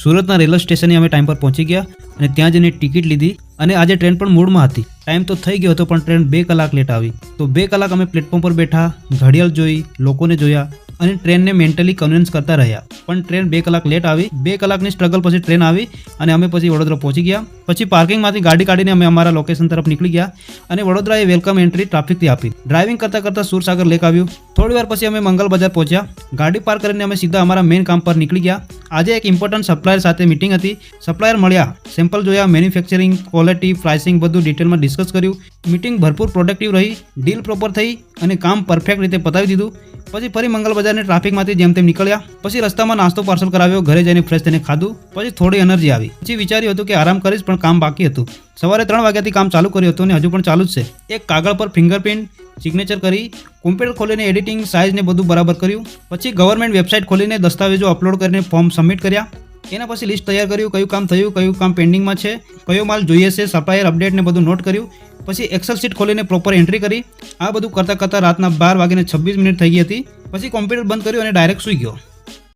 સુરતના રેલવે સ્ટેશને અમે ટાઈમ પર પહોંચી ગયા અને ત્યાં જઈને ટિકિટ લીધી અને આજે ટ્રેન પણ મૂડમાં હતી. ટાઈમ તો થઈ ગયો હતો પણ ટ્રેન 2 કલાક લેટ આવી. તો 2 કલાક અમે પ્લેટફોર્મ પર બેઠા, ઘડિયાળ જોઈ, લોકોને જોયા અને ટ્રેનને મેન્ટલી કન્વિન્સ કરતા રહ્યા. પણ ટ્રેન 2 કલાક લેટ આવી. 2 કલાકની સ્ટ્રગલ પછી ટ્રેન આવી અને અમે પછી વડોદરા પહોંચી ગયા. પછી પાર્કિંગમાંથી ગાડી કાઢીને અમે અમારા લોકેશન તરફ નીકળી ગયા અને વડોદરાએ વેલકમ એન્ટ્રી ટ્રાફિકથી આપી. ડ્રાઇવિંગ કરતાં કરતાં સુરસાગર લેક આવ્યું. થોડી વાર પછી અમે મંગલ બજાર પહોંચ્યા. ગાડી પાર્ક કરીને અમે સીધા અમારા મેઇન કામ પર નીકળી ગયા. આજે એક ઇમ્પોર્ટન્ટ સપ્લાયર સાથે મીટિંગ હતી. સપ્લાયર મળ્યા, સેમ્પલ જોયા, મેન્યુફેક્ચરિંગ, ક્વોલિટી, પ્રાઇસિંગ બધું ડિટેલમાં ડિસ્કસ કર્યું. મીટિંગ ભરપૂર પ્રોડક્ટિવ રહી, ડીલ પ્રોપર થઈ અને કામ પરફેક્ટ રીતે પતાવી દીધું. પછી ફરી મંગલ બજારની ટ્રાફિકમાંથી જેમ તેમ નીકળ્યા. પછી રસ્તામાં નાસ્તો પાર્સલ કરાવ્યો, ઘરે જઈને ફ્રેશ થઈને ખાધું. પછી થોડી એનર્જી આવી. પછી વિચાર્યું હતું કે આરામ કરીશ પણ કામ બાકી હતું. સવારે 3 વાગ્યાથી કામ ચાલુ કર્યું હતું અને હજુ પણ ચાલુ જ છે. એક કાગળ પર ફિંગરપ્રિન્ટ, સિગ્નેચર કરી, કોમ્પ્યુટર ખોલીને એડિટિંગ, સાઇઝ ને બધું બરાબર કર્યું. પછી ગવર્મેન્ટ વેબસાઇટ ખોલીને દસ્તાવેજો અપલોડ કરીને ફોર્મ સબમિટ કર્યા. એના પછી લિસ્ટ તૈયાર કર્યું, કયું કામ થયું, કયું કામ પેન્ડિંગમાં છે, કયો માલ જોઈએ છે, સપ્લાયર અપડેટ ને બધું નોટ કર્યું. પછી એક્સેલ શીટ ખોલીને પ્રોપર એન્ટ્રી કરી. આ બધું કરતાં કરતાં રાતના 12 વાગીને 26 મિનિટ થઈ ગઈ હતી. પછી કોમ્પ્યુટર બંધ કર્યું અને ડાયરેક્ટ સૂઈ ગયો.